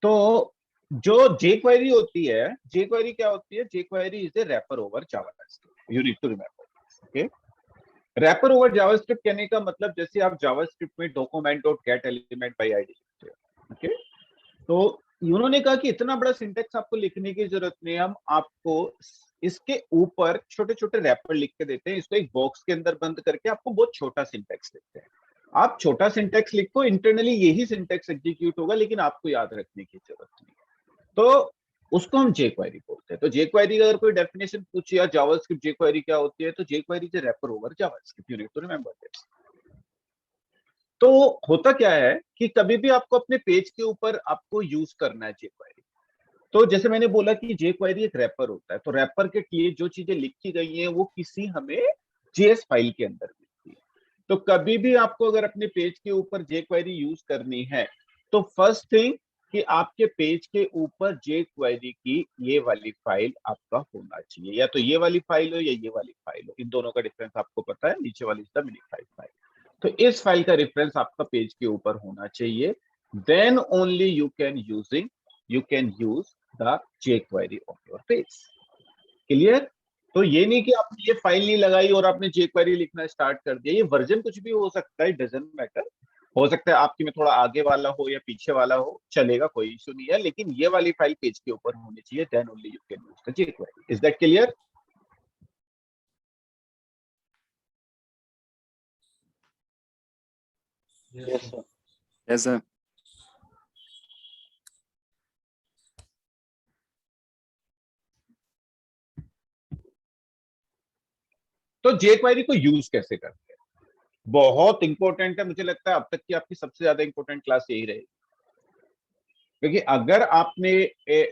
तो जो जे क्वेरी होती है, जे क्वेरी क्या होती है? JQuery is a wrapper over JavaScript, you need to remember. Okay, wrapper over JavaScript कहने का मतलब जैसे आप जावास्क्रिप्ट में document dot get element by ID लिखते हो। ओके, तो उन्होंने कहा कि इतना बड़ा सिंटेक्स आपको लिखने की जरूरत नहीं, हम आपको इसके ऊपर छोटे छोटे रैपर लिख के देते हैं, इसको एक बॉक्स के अंदर बंद करके आपको बहुत छोटा सिंटेक्स देते हैं। आप छोटा सिंटेक्स लिखो, इंटरनली यही सिंटेक्स एग्जीक्यूट होगा, लेकिन आपको याद रखने की जरूरत नहीं। तो उसको हम जे क्वेरी बोलते हैं। तो जे क्वेरी का अगर कोई डेफिनेशन पूछे या जावास्क्रिप्ट जे क्वेरी क्या होती है, तो jQuery is wrapper over JavaScript, you need to remember this. तो होता क्या है कि कभी भी आपको अपने पेज के ऊपर आपको यूज करना है जे क्वेरी, तो जैसे मैंने बोला कि जे क्वेरी एक रैपर होता है, तो रैपर के लिए जो चीजें लिखी गई हैं वो किसी हमें जेएस फाइल के अंदर मिलती है। तो कभी भी आपको अगर अपने पेज के ऊपर जे क्वेरी यूज करनी है, तो फर्स्ट थिंग कि आपके पेज के ऊपर जे क्वेरी की ये वाली फाइल आपका होना चाहिए, या तो ये वाली फाइल हो या ये वाली फाइल हो। इन दोनों का डिफरेंस आपको पता है, नीचे वाली इज द मिनिफाइड फाइल। तो इस फाइल का रेफरेंस आपका पेज के ऊपर होना चाहिए, then only you can use the jQuery on your page. Clear? तो ये नहीं कि आपने ये फाइल नहीं लगाई और आपने jQuery लिखना स्टार्ट कर दिया। ये वर्जन कुछ भी हो सकता है, डजंट मैटर। हो सकता है आपकी में थोड़ा आगे वाला हो या पीछे वाला हो, चलेगा, कोई इशू नहीं है, लेकिन ये वाली फाइल पेज के ऊपर होनी चाहिए, then only you can use the jQuery। Is that clear? Yes, sir. Yes, sir. तो jQuery को यूज कैसे करते हैं, बहुत इंपॉर्टेंट है। मुझे लगता है अब तक की आपकी सबसे ज्यादा इंपॉर्टेंट क्लास यही रहेगी, क्योंकि अगर आपने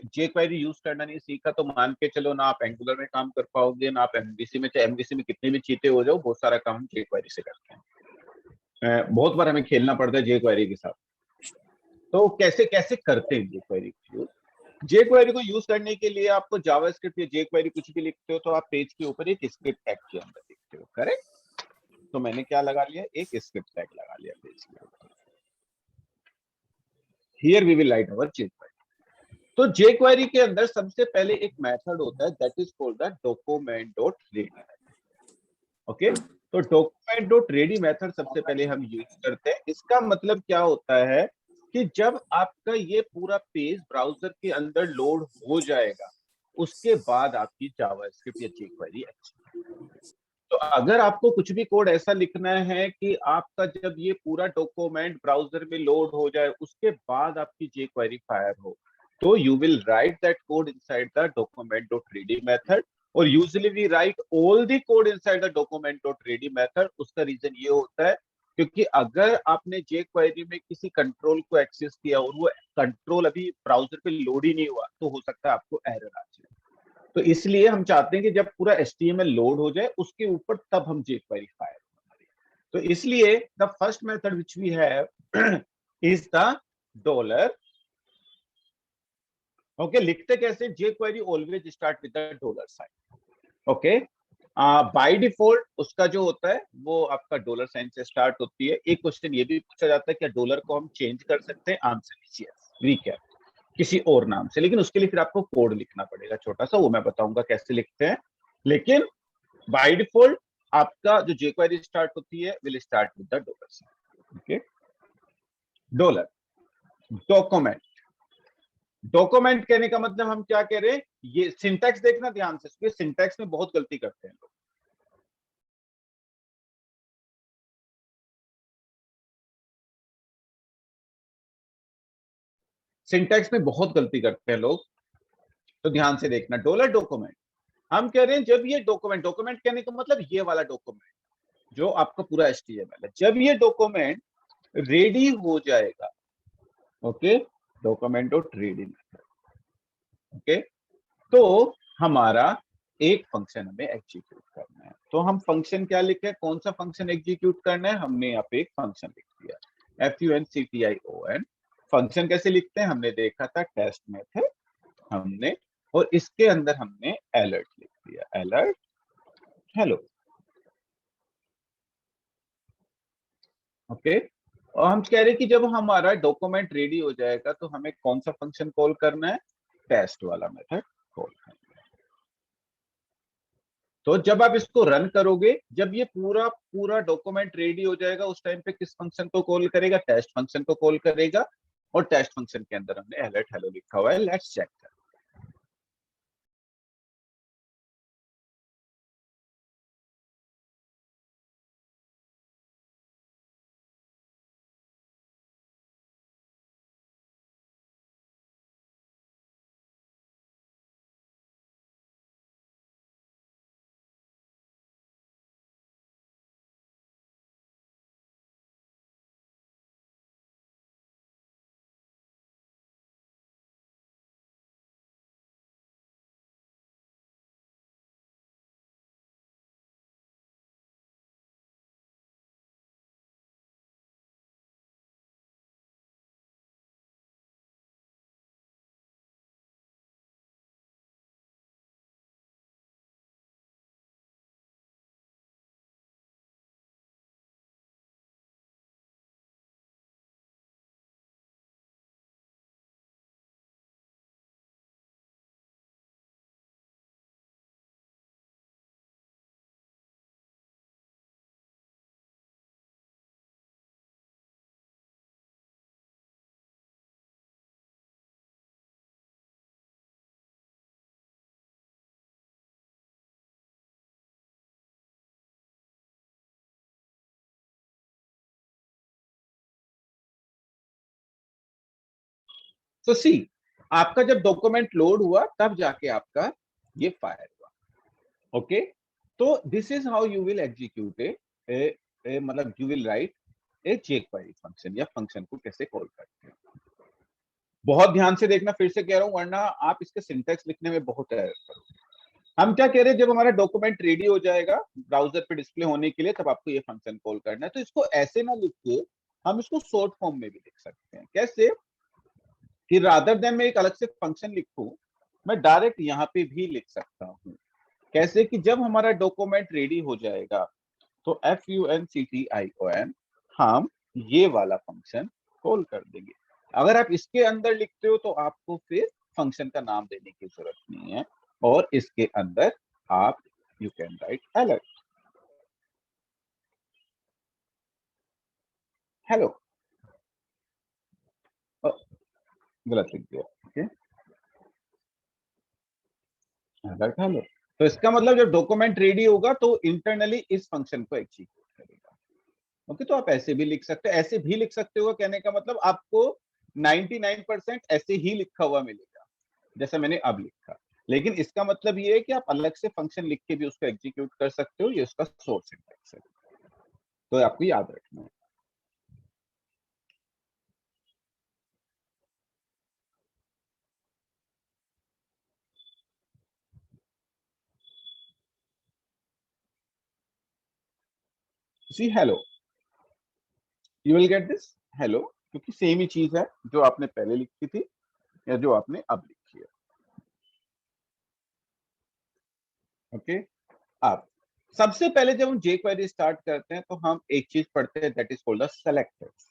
jQuery यूज करना नहीं सीखा तो मान के चलो ना आप एंगुलर में काम कर पाओगे, ना आप एमवीसी में, चाहे एमवीसी में कितने भी चीते हो जाओ, बहुत सारा काम हम jQuery से करते हैं। बहुत बार हमें खेलना पड़ता है jQuery के साथ। तो कैसे कैसे करते हैं jQuery को यूज? jQuery को यूज करने के लिए आपको जावास्क्रिप्ट या jQuery कुछ भी लिखते हो तो आप पेज के ऊपर एक स्क्रिप्ट टैग के अंदर लिखते हो, करेक्ट? तो मैंने क्या लगा लिया, एक स्क्रिप्ट टैग लगा लिया पेज के ऊपर। Here we will write our jQuery। तो jQuery के अंदर सबसे पहले एक मेथड होता है, that is called the document.ready। Okay, तो document.ready मेथड सबसे पहले हम यूज करते हैं। इसका मतलब क्या होता है कि जब आपका ये पूरा पेज ब्राउजर के अंदर लोड हो जाएगा, उसके बाद आपकी जावास्क्रिप्ट या jQuery अच्छी। तो अगर आपको कुछ भी कोड ऐसा लिखना है कि आपका जब ये पूरा डॉक्यूमेंट ब्राउजर में लोड हो जाए उसके बाद आपकी jQuery फायर हो, तो you will write that code inside the document.ready method. और usually we write all the code inside the document.ready method. उसका रीजन ये होता है क्योंकि अगर आपने jQuery में किसी कंट्रोल को एक्सेस किया और वो कंट्रोल अभी ब्राउजर पे लोड ही नहीं हुआ, तो हो सकता है आपको एरर आ जाए। तो इसलिए हम चाहते हैं कि जब पूरा HTML लोड हो जाए उसके ऊपर तब हम jQuery फायर करें। तो इसलिए the first method which we have is the dollar. Okay, लिखते कैसे? jQuery always start with the dollar sign. Okay, by default उसका जो होता है वो आपका डॉलर साइन से स्टार्ट होती है। एक क्वेश्चन ये भी पूछा जाता है क्या डॉलर को हम चेंज कर सकते हैं? Answer is yes, we can, किसी और नाम से, लेकिन उसके लिए फिर आपको कोड लिखना पड़ेगा छोटा सा, वो मैं बताऊंगा कैसे लिखते हैं। लेकिन बाय डिफॉल्ट आपका जो jQuery स्टार्ट होती है will start with the dollar sign. Okay, dollar. Document, document कहने का मतलब हम क्या कह रहे हैं, ये सिंटैक्स देखना ध्यान से, सिंटैक्स में बहुत गलती करते हैं लोग। सिंटैक्स में बहुत गलती करते हैं लोग, तो ध्यान से देखना। डॉलर डॉक्यूमेंट, हम कह रहे हैं जब ये डॉक्यूमेंट, डॉक्यूमेंट कहने का मतलब ये वाला डॉक्यूमेंट जो आपका पूरा HTML है, जब ये डॉक्यूमेंट रेडी हो जाएगा, ओके, document.ready मेथड, ओके, तो हमारा एक फंक्शन हमें एग्जीक्यूट करना है। तो हम फंक्शन क्या लिखे, कौन सा फंक्शन एग्जीक्यूट करना है? हमने यहाँ पे एक फंक्शन लिख दिया FUNCTION। फंक्शन कैसे लिखते हैं हमने देखा था, टेस्ट मेथड हमने, और इसके अंदर हमने अलर्ट लिख दिया, अलर्ट हेलो। ओके, और हम कह रहे हैं कि जब हमारा डॉक्यूमेंट रेडी हो जाएगा तो हमें कौन सा फंक्शन कॉल करना है, टेस्ट वाला मेथड कॉल करना है। तो जब आप इसको रन करोगे, जब ये पूरा पूरा डॉक्यूमेंट रेडी हो जाएगा, उस टाइम पे किस फंक्शन को कॉल करेगा, टेस्ट फंक्शन को कॉल करेगा। और टेस्ट फंक्शन के अंदर हमने अलर्ट हेलो लिखा हुआ है, लेट्स चेक। तो सी, आपका जब डॉक्यूमेंट लोड हुआ तब जाके आपका ये फायर हुआ। ओके, तो this is how you will execute मतलब you will write a jQuery function, या फंक्शन को कैसे कॉल करते हैं। बहुत ध्यान से देखना, फिर से कह रहा हूं, वरना आप इसके सिंटैक्स लिखने में बहुत एरर करोगे। हम क्या कह रहे हैं, जब हमारा डॉक्यूमेंट रेडी हो जाएगा ब्राउजर पे डिस्प्ले होने के लिए, तब आपको ये फंक्शन कॉल करना है। तो इसको ऐसे ना लिख के हम इसको शॉर्ट फॉर्म में भी लिख सकते हैं। कैसे कि रादर देन मैं एक अलग से फंक्शन लिखूं, मैं डायरेक्ट यहाँ पे भी लिख सकता हूँ। कैसे कि जब हमारा डॉक्यूमेंट रेडी हो जाएगा तो FUNCTION हम ये वाला फंक्शन कॉल कर देंगे। अगर आप इसके अंदर लिखते हो तो आपको फिर फंक्शन का नाम देने की जरूरत नहीं है, और इसके अंदर आप you can write alert hello. गलत लिख दिया, ओके, अलर्ट हेलो। तो इसका मतलब जब डॉक्यूमेंट रेडी होगा तो इंटरनली इस फंक्शन को एग्जीक्यूट करेगा। ओके, तो आप ऐसे भी लिख सकते हो, ऐसे भी लिख सकते हो। कहने का मतलब आपको 99% ऐसे ही लिखा हुआ मिलेगा जैसा मैंने अब लिखा। लेकिन इसका मतलब ये है कि आप अलग से फंक्शन लिख के भी उसको एग्जीक्यूट कर सकते हो, ये उसका सोर्स सिंटैक्स है। तो आपको याद रखना है। See hello, you will get this hello, क्योंकि सेम ही चीज है जो आपने पहले लिखी थी या जो आपने अब लिखी है। ओके, अब सबसे पहले जब हम jQuery स्टार्ट करते हैं तो हम एक चीज पढ़ते हैं, that is called the selectors.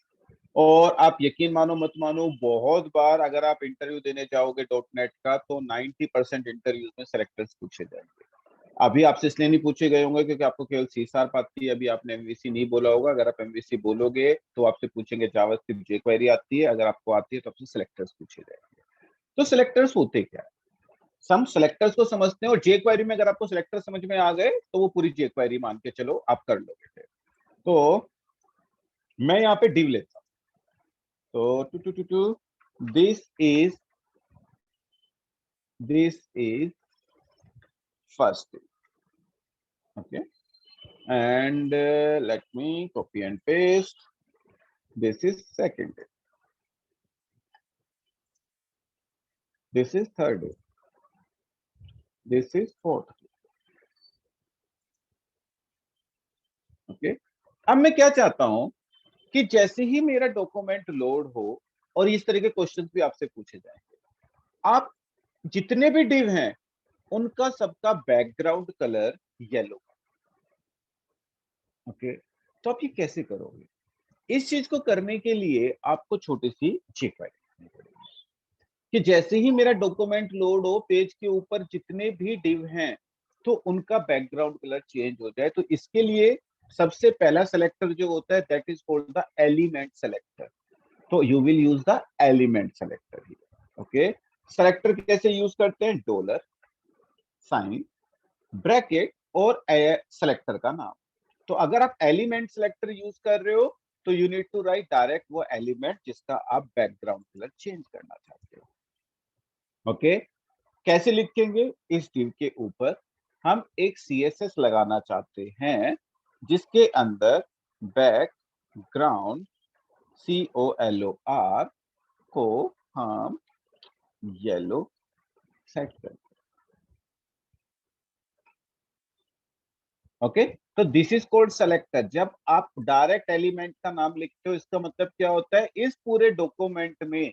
और आप यकीन मानो मत मानो, बहुत बार अगर आप इंटरव्यू देने जाओगे डॉट नेट का तो 90% इंटरव्यूज में सेलेक्टर्स पूछे जाएंगे। अभी आपसे इसलिए नहीं पूछे गए होंगे क्योंकि आपको केवल सी शार्प आती है, अभी आपने एमवीसी नहीं बोला होगा। अगर आप एमवीसी बोलोगे तो आपसे पूछेंगे जावास्क्रिप्ट jQuery आती है, अगर आपको आती है तो आपसे सेलेक्टर्स पूछे जाएंगे। तो सेलेक्टर्स होते क्या है, हम सेलेक्टर्स को समझते हैं, और jQuery में अगर आपको सेलेक्टर समझ में आ गए तो वो पूरी jQuery मान के चलो आप कर लोगे फिर। तो मैं यहाँ पे div लेता हूँ, तो this is first, okay, and let me copy and paste, this is second, this is third, this is fourth, okay। अब मैं क्या चाहता हूं कि जैसे ही मेरा डॉक्यूमेंट लोड हो और इस तरह के क्वेश्चंस भी आपसे पूछे जाएंगे, आप जितने भी डिव हैं उनका सबका बैकग्राउंड कलर येलो, ओके। तो आप ये कैसे करोगे, इस चीज को करने के लिए आपको छोटी सी चेक कि जैसे ही मेरा डॉक्यूमेंट लोड हो, पेज के ऊपर जितने भी डिव हैं तो उनका बैकग्राउंड कलर चेंज हो जाए। तो इसके लिए सबसे पहला सेलेक्टर जो होता है that is called the element selector. तो you will use the element selector here. Okay, selector कैसे यूज करते हैं? डॉलर साइन ब्रैकेट और सेलेक्टर का नाम। तो अगर आप एलिमेंट सेलेक्टर यूज कर रहे हो तो you need to write direct वो एलिमेंट जिसका आप बैकग्राउंड कलर चेंज करना चाहते हो। ओके, कैसे लिखेंगे? इस div के ऊपर हम एक CSS लगाना चाहते हैं जिसके अंदर बैकग्राउंड COLOR को हम येलो सेट करें। ओके, तो दिस इज कॉल्ड सेलेक्टर। जब आप डायरेक्ट एलिमेंट का नाम लिखते हो इसका मतलब क्या होता है? इस पूरे डॉक्यूमेंट में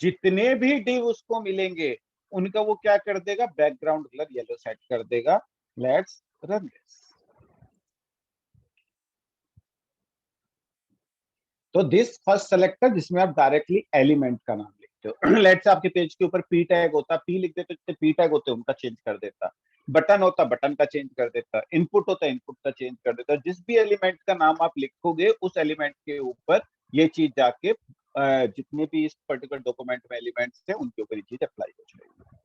जितने भी डिव उसको मिलेंगे उनका वो क्या कर देगा? बैकग्राउंड कलर येलो सेट कर देगा। Let's run this. तो दिस फर्स्ट सेलेक्टर जिसमें आप डायरेक्टली एलिमेंट का नाम लिखते हो। लेट्स आपके पेज के ऊपर पी टैग होता, पी लिख देते, जितने पी टैग होते उनका चेंज कर देता। बटन होता, बटन का चेंज कर देता। इनपुट होता, इनपुट का चेंज कर देता। जिस भी एलिमेंट का नाम आप लिखोगे उस एलिमेंट के ऊपर ये चीज जाके जितने भी इस पर्टिकुलर डॉक्यूमेंट में एलिमेंट्स है उनके ऊपर ये चीज अप्लाई हो जाएगी।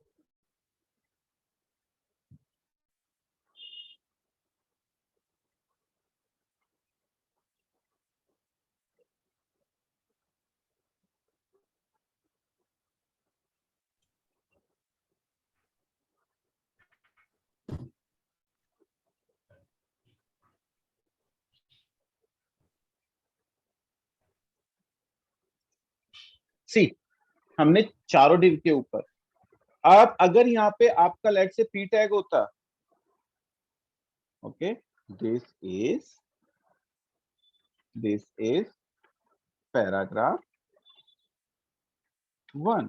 सी, हमने चारों डिव के ऊपर, अब अगर यहाँ पे आपका लेट से पी टैग होता, ओके, दिस इज पैराग्राफ 1।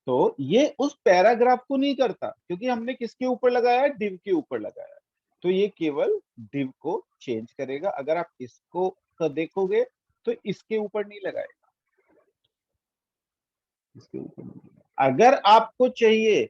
तो ये उस पैराग्राफ को नहीं करता क्योंकि हमने किसके ऊपर लगाया है? डिव के ऊपर लगाया है। तो ये केवल डिव को चेंज करेगा। अगर आप इसको देखोगे तो इसके ऊपर नहीं लगाएगा, इसके ऊपर नहीं लगाएगा। अगर आपको चाहिए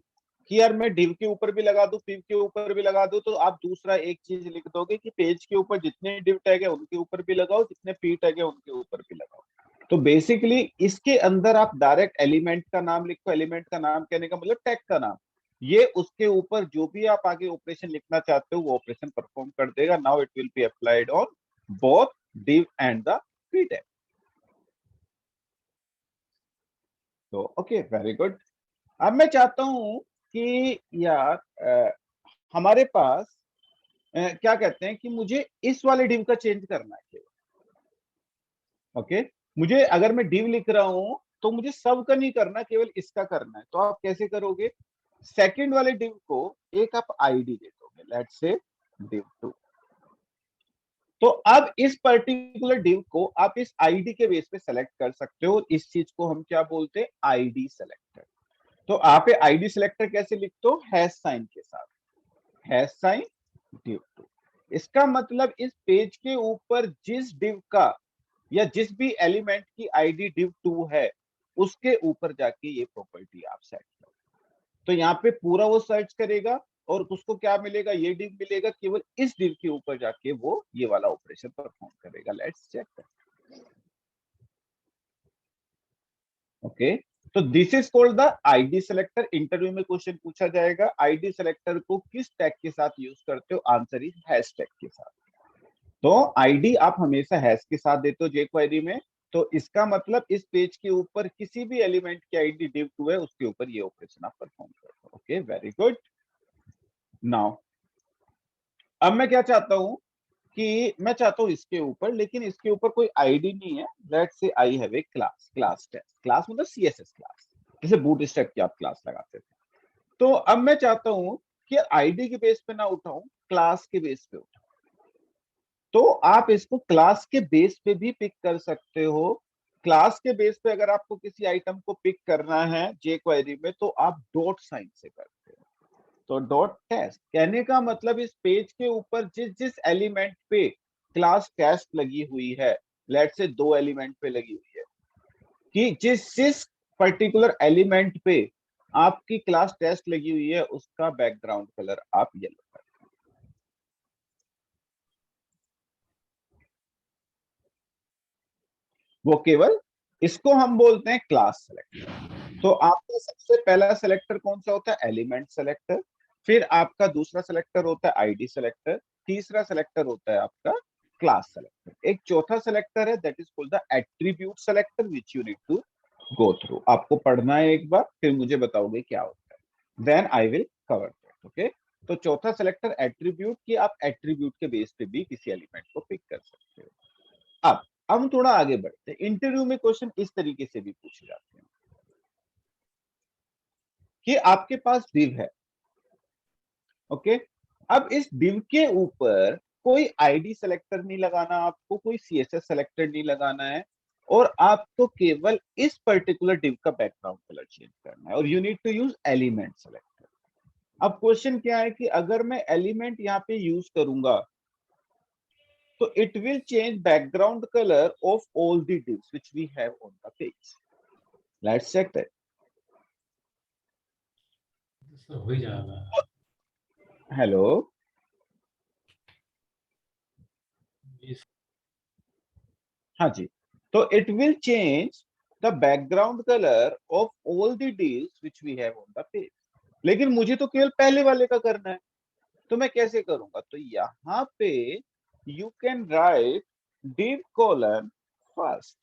कि यार मैं डिव के ऊपर भी लगा दूं, पिव के ऊपर भी लगा दूं, तो आप दूसरा एक चीज लिख दोगे कि पेज के ऊपर जितने डिव टैग है उनके ऊपर भी लगाओ, जितने पी टैग है उनके ऊपर भी लगाओ। तो बेसिकली इसके अंदर आप डायरेक्ट एलिमेंट का नाम लिखो। एलिमेंट का नाम कहने का मतलब टैग का नाम। ये उसके ऊपर जो भी आप आगे ऑपरेशन लिखना चाहते हो वो ऑपरेशन परफॉर्म कर देगा। Now it will be applied on both div and the p tag. तो ओके, वेरी गुड। अब मैं चाहता हूं कि यार हमारे पास क्या कहते हैं कि मुझे इस वाले div का चेंज करना है केवल। ओके, मुझे अगर मैं div लिख रहा हूं तो मुझे सब का नहीं करना, केवल इसका करना है। तो आप कैसे करोगे? सेकंड वाले div को एक आप आईडी दे दोगे, लेट्स से div2। तो अब इस पर्टिकुलर div को आप इस आईडी के बेस पे सेलेक्ट कर सकते हो। इस चीज को हम क्या बोलते हैं? ID selector. तो आप आईडी सेलेक्टर कैसे लिखते हो? हैश साइन के साथ, हैश साइन div2। इसका मतलब इस पेज के ऊपर जिस div का या जिस भी एलिमेंट की आईडी div2 है उसके ऊपर जाके ये प्रॉपर्टी आप सेट करो। तो यहाँ पे पूरा वो सर्च करेगा और उसको क्या मिलेगा? ये div मिलेगा। केवल इस div के ऊपर जाके वो ये वाला ऑपरेशन परफॉर्म करेगा। Let's check. ओके, तो this is called the ID selector. Interview में क्वेश्चन पूछा जाएगा आईडी सेलेक्टर को किस टैग के साथ यूज करते हो? आंसर इज हैश टैग के साथ। तो आईडी आप हमेशा हैश के साथ देते हो जे क्वेरी में। तो इसका मतलब इस पेज के ऊपर किसी भी एलिमेंट की आईडी div2 है उसके ऊपर ये ऑपरेशन आप परफॉर्म करते हो। Okay, very good. नाउ अब मैं क्या चाहता हूं कि मैं चाहता हूं इसके ऊपर, लेकिन इसके ऊपर कोई आईडी नहीं है। Let's say I have a class, class test. Class मतलब सीएसएस क्लास, जैसे बूटस्ट्रैप की आप क्लास लगाते थे। तो अब मैं चाहता हूं कि आईडी के बेस पे ना उठाऊं, क्लास के बेस पे उठाऊं। तो आप इसको क्लास के बेस पे भी पिक कर सकते हो। क्लास के बेस पे अगर आपको किसी आइटम को पिक करना है जे क्वेरी में तो आप डॉट साइन से करते हो। तो डॉट टेस्ट कहने का मतलब इस पेज के ऊपर जिस जिस एलिमेंट पे क्लास टेस्ट लगी हुई है लेट्स से 2 एलिमेंट पे लगी हुई है, कि जिस पर्टिकुलर एलिमेंट पे आपकी क्लास टेस्ट लगी हुई है उसका बैकग्राउंड कलर आप येलो कर, वो केवल इसको हम बोलते हैं क्लास सेलेक्टर। तो आपका सबसे पहला सेलेक्टर कौन सा होता है? Element selector. फिर आपका दूसरा सेलेक्टर होता है आईडी सेलेक्टर। तीसरा सेलेक्टर होता है आपका क्लास सेलेक्टर। एक चौथा सेलेक्टर है that is called the attribute selector which you need to go through. आपको पढ़ना है एक बार, फिर मुझे बताओगे क्या होता है, then I will cover that. Okay, तो चौथा सेलेक्टर एट्रीब्यूट, की आप एट्रीब्यूट के बेस पे भी किसी एलिमेंट को पिक कर सकते हो। अब हम थोड़ा आगे बढ़ते हैं। इंटरव्यू में क्वेश्चन इस तरीके से भी पूछे जाते हैं कि आपके पास div है, ओके, अब इस div के ऊपर कोई आईडी सेलेक्टर नहीं लगाना, आपको कोई सीएसएस सेलेक्टर नहीं लगाना है, और आपको केवल इस पर्टिकुलर div का बैकग्राउंड कलर चेंज करना है, और you need to use element selector. अब क्वेश्चन क्या है कि अगर मैं एलिमेंट यहाँ पे यूज करूंगा तो it will change background color of all the divs which we have on the page. Let's check that. हो ही जाएगा। Hello. हाँ जी, तो it will change the background color of all the divs which we have on the page. लेकिन मुझे तो केवल पहले वाले का करना है, तो मैं कैसे करूंगा? तो यहाँ पे you can write div colon first,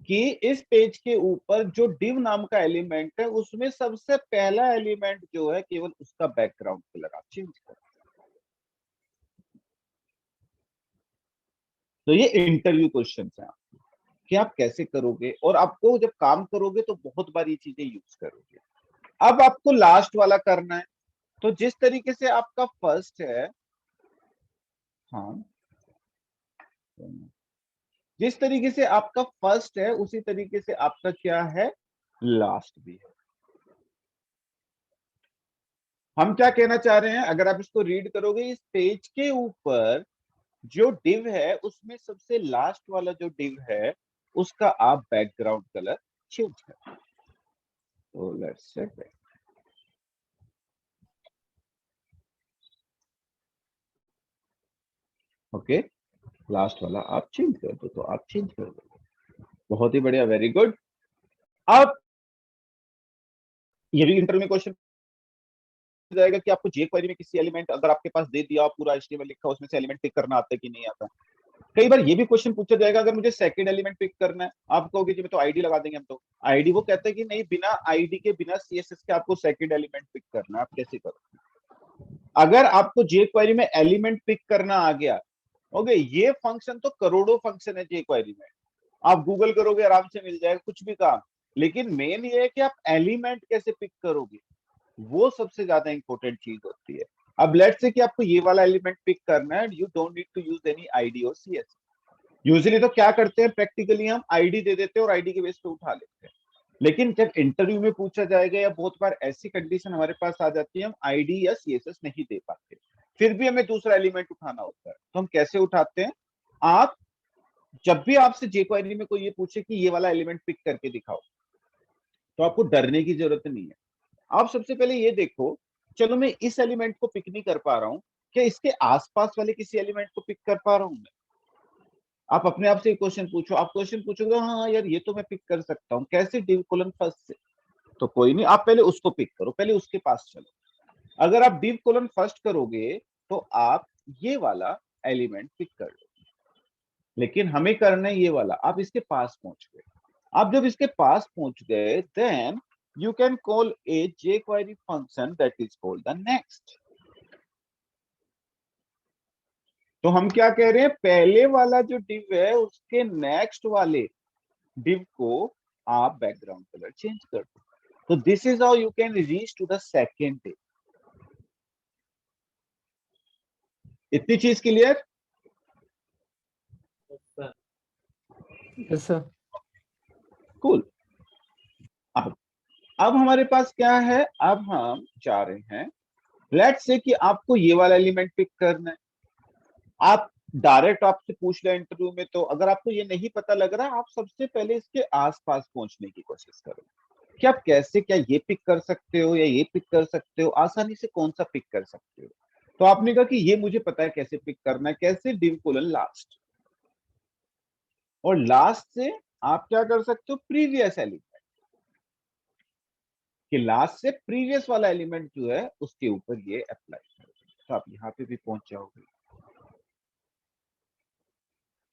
कि इस पेज के ऊपर जो div नाम का एलिमेंट है उसमें सबसे पहला एलिमेंट जो है केवल उसका बैकग्राउंड कलर आप चेंज करो। तो ये इंटरव्यू क्वेश्चन है कि आप कैसे करोगे, और आपको जब काम करोगे तो बहुत बार ये चीजें यूज करोगे। अब आपको लास्ट वाला करना है, तो जिस तरीके से आपका फर्स्ट है, हाँ, जिस तरीके से आपका फर्स्ट है उसी तरीके से आपका क्या है, लास्ट भी है। हम क्या कहना चाह रहे हैं, अगर आप इसको रीड करोगे, इस पेज के ऊपर जो डिव है उसमें सबसे लास्ट वाला जो डिव है उसका आप बैकग्राउंड कलर चेंज करें। तो let's check that. Okay, last वाला आप चेंज कर दो, तो आप चेंज कर दो, बहुत ही बढ़िया, वेरी गुड। अब ये भी इंटरव्यू में क्वेश्चन जाएगा कि आपको जे क्वेरी में किसी एलिमेंट अगर आपके पास दे दिया, पूरा एचटीएमएल लिखा, उसमें से एलिमेंट पिक करना आता है कि नहीं आता। कई बार ये भी क्वेश्चन पूछा जाएगा अगर मुझे सेकंड एलिमेंट पिक करना है, आप कहोगे जी मैं तो आईडी लगा देंगे हम, तो आईडी, वो कहता है कि नहीं, बिना आईडी के बिना सीएसएस के आपको सेकंड एलिमेंट पिक करना है, आप कैसे करोगे? अगर आपको जे क्वेरी में एलिमेंट पिक करना आ गया, ओके, ये फंक्शन तो करोड़ों फंक्शन है जे क्वेरी में, आप गूगल करोगे आराम से मिल जाएगा कुछ भी काम, लेकिन मेन ये है कि आप एलिमेंट कैसे पिक करोगे, वो सबसे ज्यादा इंपॉर्टेंट चीज होती है। अब लेट्स से कि आपको ये वाला एलिमेंट पिक करना है, you don't need to use any ID और सीएस। यूजुअली तो क्या करते हैं, प्रैक्टिकली हम आईडी दे देते हैं और आईडी के बेस पे उठा लेते हैं, लेकिन जब इंटरव्यू में पूछा जाएगा या बहुत बार ऐसी कंडीशन हमारे पास आ जाती है हम आईडी या सीएसएस नहीं दे पाते, फिर भी हमें दूसरा एलिमेंट उठाना होता है, तो हम कैसे उठाते हैं? आप जब भी आपसे जेक्वेरी में कोई ये पूछे कि ये वाला एलिमेंट पिक करके दिखाओ, तो आपको डरने की जरूरत नहीं है। आप सबसे पहले ये देखो, चलो मैं इस एलिमेंट को पिक नहीं कर पा रहा हूं, क्या इसके आसपास वाले किसी एलिमेंट को पिक कर पा रहा हूं मैं? आप अपने आप से क्वेश्चन पूछो, आप क्वेश्चन पूछोगे हाँ यार ये तो मैं पिक कर सकता हूँ, कैसे? डिव कोलन फर्स्ट से। तो कोई नहीं, आप पहले उसको पिक करो, पहले उसके पास चलो। अगर आप डिव कोलन फर्स्ट करोगे तो आप ये वाला एलिमेंट पिक कर लो, लेकिन हमें करना है ये वाला। आप इसके पास पहुंच गए, आप जब इसके पास पहुंच गए then you can call a jQuery function that is called the next। तो हम क्या कह रहे हैं, पहले वाला जो div है उसके नेक्स्ट वाले div को आप बैकग्राउंड कलर चेंज कर दो। तो this is how you can reach to the second div। इतनी चीज क्लियर? Yes sir. कूल। अब हमारे पास क्या है, अब हम जा रहे हैं, लेट्स से कि आपको ये वाला एलिमेंट पिक करना है। आप डायरेक्ट आपसे पूछ ले इंटरव्यू में, तो अगर आपको ये नहीं पता लग रहा, आप सबसे पहले इसके आसपास पहुंचने की कोशिश करो कि आप कैसे, क्या ये पिक कर सकते हो या ये पिक कर सकते हो, आसानी से कौन सा पिक कर सकते हो। तो आपने कहा कि ये मुझे पता है कैसे पिक करना है, कैसे, डिव कोलन लास्ट, और लास्ट से आप क्या कर सकते हो, प्रीवियस एलिमेंट, कि लास्ट से प्रीवियस वाला एलिमेंट जो है उसके ऊपर ये अप्लाई करो, तो आप यहाँ पे भी पहुंच जाओगे।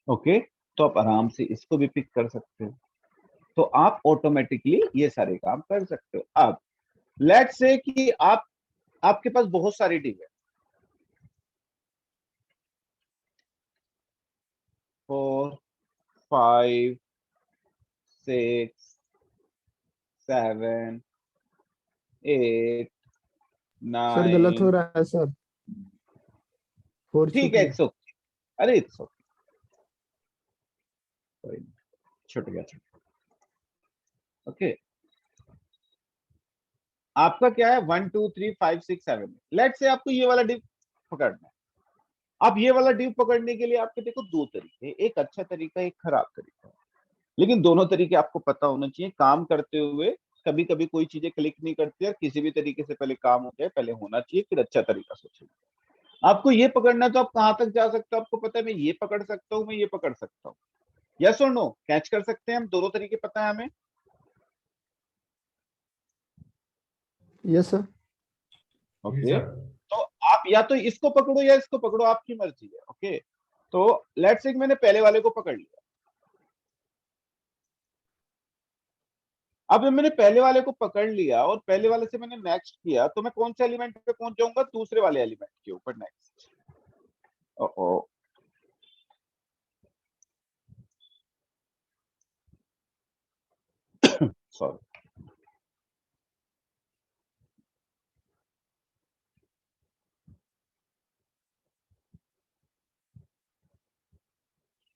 ओके, तो आप आराम से इसको भी पिक कर सकते हो, तो आप ऑटोमेटिकली ये सारे काम कर सकते हो। अब लेट्स से कि आपके पास बहुत सारी डिव है, 4 5 6 7 8 सर गलत हो 9, रहा है सर, 4 ठीक है, छूट गया। इट्स ओके, अरे इट्स ओके, कोई नहीं, छूट गया, छूट गया। ओके, आपका क्या है, 1 2 3 5 6 7, लेट्स से आपको ये वाला डिव पकड़ना है। अब ये वाला डिव पकड़ने के लिए आपके देखो दो तरीके हैं, एक अच्छा तरीका, एक खराब तरीका, लेकिन दोनों तरीके आपको पता होना चाहिए। काम करते हुए कभी कभी कोई चीजें क्लिक नहीं करती है, किसी भी तरीके से पहले काम हो जाए, पहले होना चाहिए, फिर अच्छा तरीका सोचिए। आपको ये पकड़ना है तो आप कहां तक जा सकते हो, आपको पता है मैं ये पकड़ सकता हूँ, मैं ये पकड़ सकता हूँ, यस और नो, कैच कर सकते हैं हम, दोनों तरीके पता है हमें। Yes sir. जी ओके, सर। तो आप या तो इसको पकड़ो या इसको पकड़ो, आपकी मर्जी है। ओके, तो लेट्स से मैंने पहले वाले को पकड़ लिया, अब जब मैंने पहले वाले को पकड़ लिया और पहले वाले से मैंने नेक्स्ट किया, तो मैं कौन से एलिमेंट पे पहुंच जाऊंगा, दूसरे वाले एलिमेंट के ऊपर नेक्स्ट। ओ सॉरी,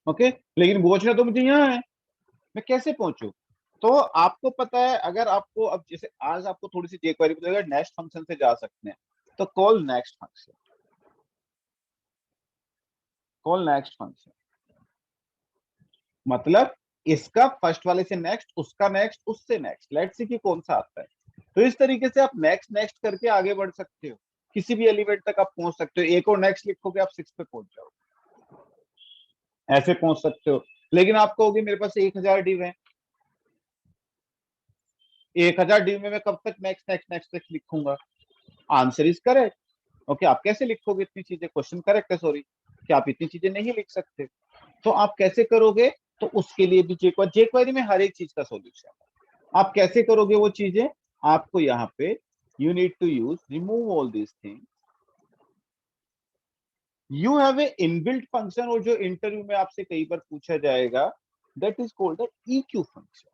ओके, लेकिन पहुंचना तो मुझे यहाँ है, मैं कैसे पहुंचू। तो आपको पता है, अगर आपको अब जैसे आज आपको थोड़ी सी jQuery पता है, अगर नेक्स्ट फंक्शन से जा सकते हैं, तो call next function, call next function, मतलब इसका फर्स्ट वाले से नेक्स्ट, उसका नेक्स्ट, उससे नेक्स्ट, लेट्स सी कि कौन सा आता है। तो इस तरीके से आप नेक्स्ट नेक्स्ट करके आगे बढ़ सकते हो, किसी भी एलिमेंट तक आप पहुंच सकते हो, एक और नेक्स्ट लिखोगे आप 6 पे पहुंच जाओगे, ऐसे पहुंच सकते हो। लेकिन आप कहोगे मेरे पास 1000 डिव है, 1000 डिव में मैं कब तक नेक्स्ट नेक्स्ट नेक्स्ट नेक्स्ट लिखूंगा, आंसर इज करेक्ट। ओके, आप कैसे लिखोगे इतनी चीजें, क्वेश्चन करेक्ट है, सॉरी, कि आप इतनी चीजें नहीं लिख सकते, तो आप कैसे करोगे, तो उसके लिए भी jQuery में हर एक चीज का सॉल्यूशन है। आप कैसे करोगे वो चीजें, आपको यहाँ पे you need to use remove all this thing, you have a inbuilt function, और जो इंटरव्यू में आपसे कई बार पूछा जाएगा, that is called EQ function.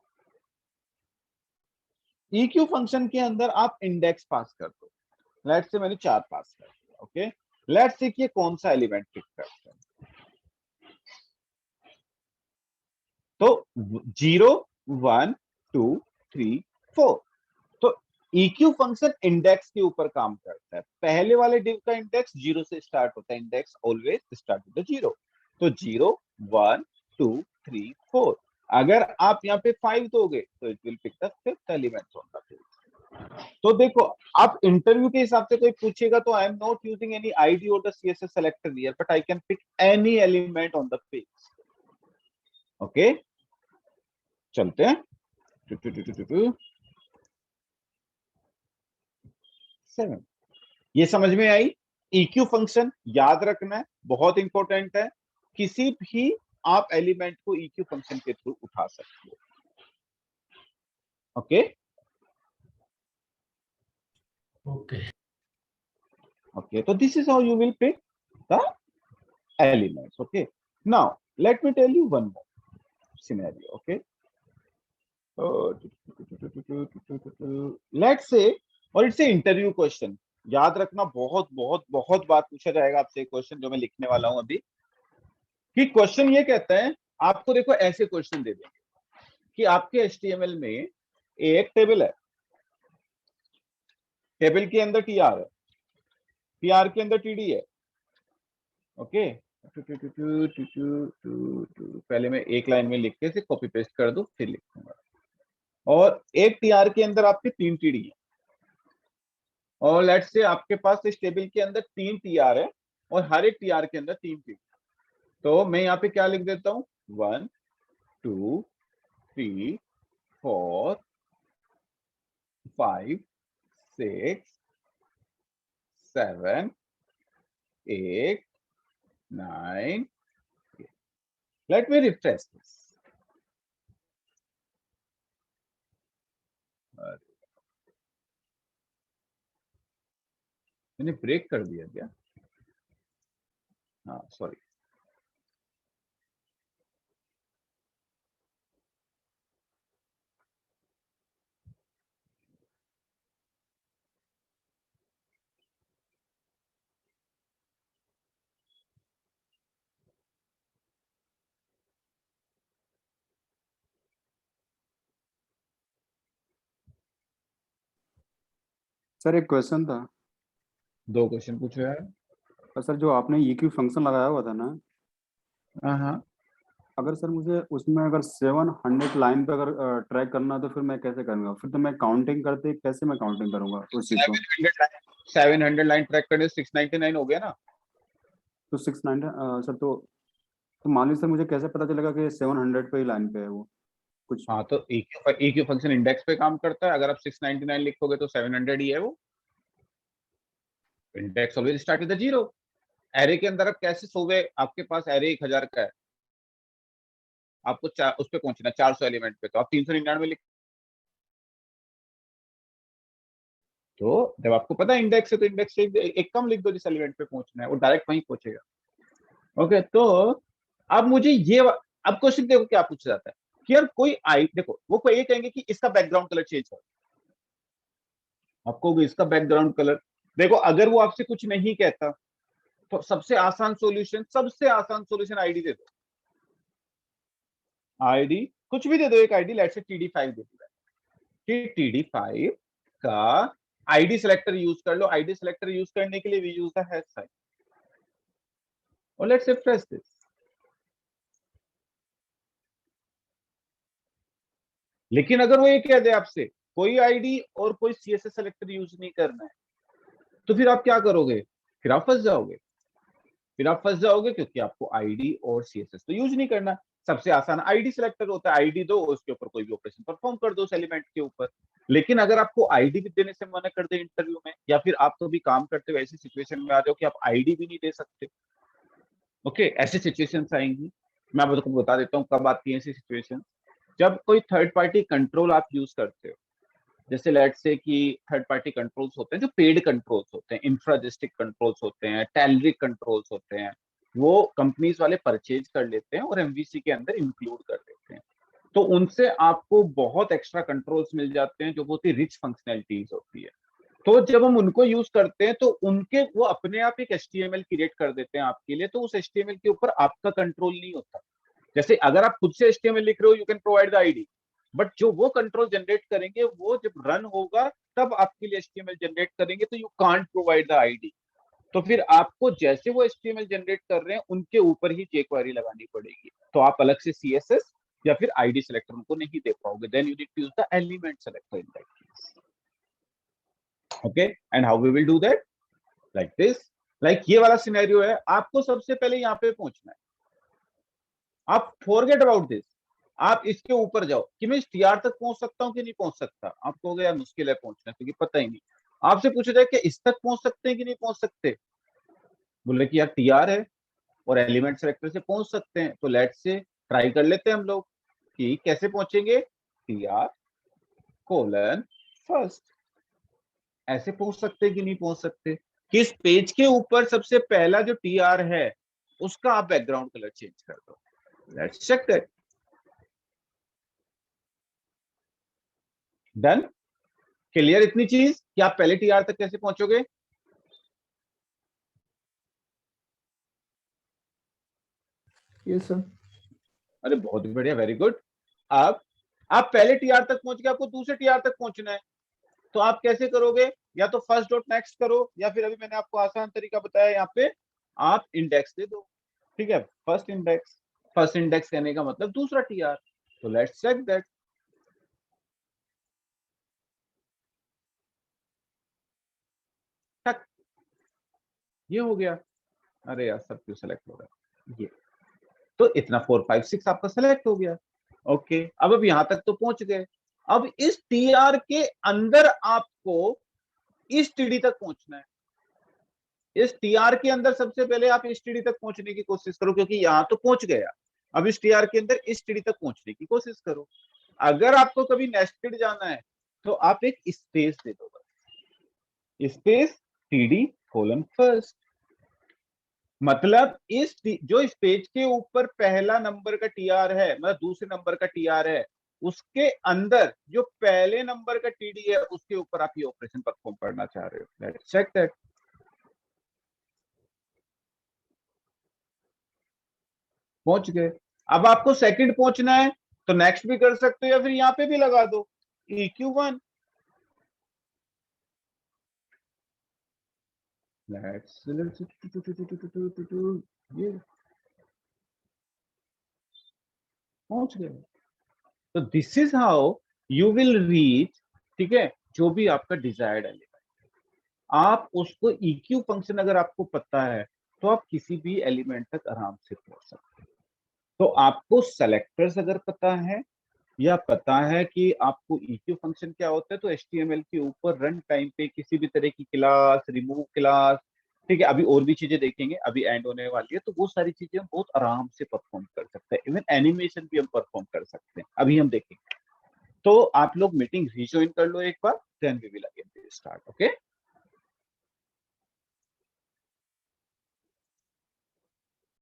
EQ function के अंदर आप इंडेक्स पास कर दो, लेट्स से मैंने 4 पास कर दिया, ओके, लेट्स से कि ये कौन सा एलिमेंट पिक करते हैं, तो 0 1 2 3 4, तो EQ फंक्शन इंडेक्स के ऊपर काम करता है। पहले वाले डिव का इंडेक्स 0 से स्टार्ट होता है, इंडेक्स ऑलवेज स्टार्ट विद 0, तो 0 1 2 3 4, अगर आप यहाँ पे 5 दोगे तो it will pick the fifth element on the page. तो देखो, आप इंटरव्यू के हिसाब से कोई पूछेगा तो I am not using any ID और the CSS selector here, but I can pick any element on the page. Okay, चलते हैं, 7, ये समझ में आई। EQ फंक्शन याद रखना है, बहुत इंपॉर्टेंट है, किसी भी आप एलिमेंट को EQ फंक्शन के थ्रू उठा सकते हो। Okay, okay. ओके, तो this is how you will pick the elements. Okay, now let me tell you one more scenario. Okay, let's say, और इट्स ए इंटरव्यू क्वेश्चन, याद रखना, बहुत बहुत बहुत बार पूछा जाएगा आपसे क्वेश्चन जो मैं लिखने वाला हूं अभी, कि क्वेश्चन ये कहता है, आपको देखो ऐसे क्वेश्चन दे देंगे कि आपके HTML में एक टेबल है, टेबल के अंदर TR है, TR के अंदर TD है, ओके, पहले मैं एक लाइन में लिख के इसे कॉपी पेस्ट कर दूं, फिर लिखूंगा। और एक टीआर के अंदर आपके 3 टीडी है, और लेट्स से आपके पास इस टेबल के अंदर 3 टीआर है और हर एक टीआर के अंदर 3 टीडी। तो मैं यहाँ पे क्या लिख देता हूँ, 1 2 3 4 5 6 7 8 9। Let me refresh this. मैंने ब्रेक कर दिया क्या? हाँ सॉरी। सर एक क्वेश्चन था। 2 क्वेश्चन पूछो यार। सर जो आपने EQ फंक्शन लगाया हुआ था ना, हाँ, अगर सर मुझे उसमें अगर 700 लाइन पे अगर ट्रैक करना है तो फिर मैं कैसे करूँगा? फिर तो मैं काउंटिंग करते कैसे मैं काउंटिंग करूँगा उस चीज़ को? 700 लाइन ट्रैक करने 699 हो गया ना। तो 690 सर, तो मान लीजिए सर मुझे कैसे पता चलेगा कि 700 पे ही लाइन पे है वो कुछ? हाँ तो EQ फंक्शन इंडेक्स पे काम करता है। अगर आप 699 लिखोगे तो 700 ही है वो। Index always start with 0। Array के अंदर आप कैसे सोगे, आपके पास एरे 1000 का है, आपको उस पे पहुंचना 400 एलिमेंट पे, तो आप 399 लिख। तो जब आपको पता है इंडेक्स है तो इंडेक्स से एक कम लिख दो जिस एलिमेंट पे पहुंचना है, वो डायरेक्ट वहीं पहुंचेगा। ओके, तो अब मुझे ये अब क्वेश्चन देखो क्या पूछा जाता है कि यार कोई देखो वो कोई ये कहेंगे कि इसका बैकग्राउंड कलर चेंज करो। आपको इसका बैकग्राउंड कलर देखो, अगर वो आपसे कुछ नहीं कहता तो सबसे आसान सॉल्यूशन आईडी दे दो। आईडी कुछ भी दे दो, एक आईडी लेट्स से TD5 दे दो कि TD5 का आईडी सिलेक्टर यूज कर लो। आईडी सिलेक्टर यूज करने के लिए we use the hash sign, और लेट्स रिफ्रेश दिस। लेकिन अगर वो ये कह दे आपसे कोई आईडी और कोई CSS सेलेक्टर यूज नहीं करना है, तो फिर आप क्या करोगे? फिर आप फंस जाओगे क्योंकि आपको आईडी और CSS तो यूज नहीं करना। सबसे आसान आईडी सिलेक्टर होता है, आईडी दो, उसके ऊपर कोई भी ऑपरेशन परफॉर्म कर दो उस एलिमेंट के ऊपर। लेकिन अगर आपको आईडी भी देने से मना कर दे इंटरव्यू में, या फिर आप तो भी काम करते हो ऐसी सिचुएशन में आ जाओ कि आप आईडी भी नहीं दे सकते, ओके, ऐसी सिचुएशंस आएंगी। मैं आपको बता देता हूँ कब आती है ऐसी सिचुएशन। जब कोई थर्ड पार्टी कंट्रोल आप यूज करते हो, जैसे लेट्स से कि थर्ड पार्टी कंट्रोल्स होते हैं जो पेड कंट्रोल्स होते हैं, इंफ्राडिस्ट्रिक्ट कंट्रोल्स होते हैं, टैलरिक कंट्रोल्स होते हैं, वो कंपनीज वाले परचेज कर लेते हैं और MVC के अंदर इंक्लूड कर देते हैं। तो उनसे आपको बहुत एक्स्ट्रा कंट्रोल्स मिल जाते हैं जो बहुत ही रिच फंक्शनैलिटीज होती है। तो जब हम उनको यूज करते हैं तो उनके वो अपने आप एक HTML क्रिएट कर देते हैं आपके लिए, तो उस HTML के ऊपर आपका कंट्रोल नहीं होता। जैसे अगर आप खुद से HTML लिख रहे हो, you can provide the ID, but जो वो कंट्रोल जनरेट करेंगे वो जब रन होगा तब आपके लिए HTML जनरेट करेंगे, तो you can't provide the ID. तो फिर आपको जैसे वो HTML जनरेट कर रहे हैं उनके ऊपर ही jQuery लगानी पड़ेगी। तो आप अलग से CSS या फिर आईडी सिलेक्टर उनको नहीं दे पाओगे। Then you need to use the element selector in that case. Okay, and how we will do that? Like this. Like ये वाला सिनेरियो है, आपको सबसे पहले यहाँ पे पहुंचना है। आप फॉरगेट अबाउट दिस, आप इसके ऊपर जाओ कि मैं इस TR तक पहुंच सकता हूँ कि नहीं पहुंच सकता। आप कहोगे यार मुश्किल है पहुंचना क्योंकि पता ही नहीं। आपसे पूछा जाए कि इस तक पहुंच सकते हैं कि नहीं पहुंच सकते, बोले कि यार TR है और एलिमेंट सेलेक्टर से पहुंच सकते हैं, तो लेट्स से ट्राई कर लेते हैं हम लोग कि कैसे पहुंचेंगे। TR: फर्स्ट, ऐसे पहुंच सकते हैं कि नहीं पहुंच सकते? किस पेज के ऊपर सबसे पहला जो TR है उसका आप बैकग्राउंड कलर चेंज कर दो। Let's check that. Done? Clear इतनी चीज कि आप पहले TR तक कैसे पहुंचोगे? Yes sir. अरे बहुत बढ़िया, वेरी गुड। अब आप पहले TR तक पहुंच गए, आपको दूसरे TR तक पहुंचना है, तो आप कैसे करोगे? या तो फर्स्ट डॉट नेक्स्ट करो, या फिर अभी मैंने आपको आसान तरीका बताया, यहाँ पे आप इंडेक्स दे दो। ठीक है, फर्स्ट इंडेक्स कहने का मतलब दूसरा टीआर, तो लेट्स चेक दैट। ये हो गया। अरे यार सब क्यों सेलेक्ट हो रहा है ये, तो इतना 4 5 6 आपका सेलेक्ट हो गया। ओके, अब यहां तक तो पहुंच गए। अब इस टीआर के अंदर आपको इस टीडी तक पहुंचना है। इस टीआर के अंदर सबसे पहले आप इस टीडी तक पहुंचने की कोशिश करो, क्योंकि यहां तो पहुंच गया। अब इस टीआर के अंदर इस टीडी तक पहुंचने की कोशिश करो। अगर आपको कभी नेस्टेड जाना है तो आप एक स्पेस दे दो, बस स्पेस टीडी कोलन फर्स्ट। मतलब इस जो इस पेज के ऊपर पहला नंबर का टीआर है, मतलब दूसरे नंबर का टीआर है, उसके अंदर जो पहले नंबर का टीडी है उसके ऊपर आप ये ऑपरेशन परफॉर्म करना चाह रहे हो। Let's check that. पहुंच गए। अब आपको सेकंड पहुंचना है तो नेक्स्ट भी कर सकते हो, या फिर यहां पे भी लगा दो EQ1। लेट्स ये पहुंच गए। तो this is how you will reach, ठीक है, जो भी आपका डिजायर्ड एलिमेंट। आप उसको EQ फंक्शन अगर आपको पता है तो आप किसी भी एलिमेंट तक आराम से पहुंच सकते हैं। तो आपको सेलेक्टर्स अगर पता है, या पता है कि आपको EQ फंक्शन क्या होता है, तो HTML के ऊपर रन टाइम पे किसी भी तरह की क्लास, रिमूव क्लास, ठीक है, अभी और भी चीजें देखेंगे, अभी एंड होने वाली है, तो वो सारी चीजें हम बहुत आराम से परफॉर्म कर सकते हैं। इवन एनिमेशन भी हम परफॉर्म कर सकते हैं, अभी हम देखेंगे। तो आप लोग मीटिंग रिजॉइन कर लो एक बार, then we will again start. Okay.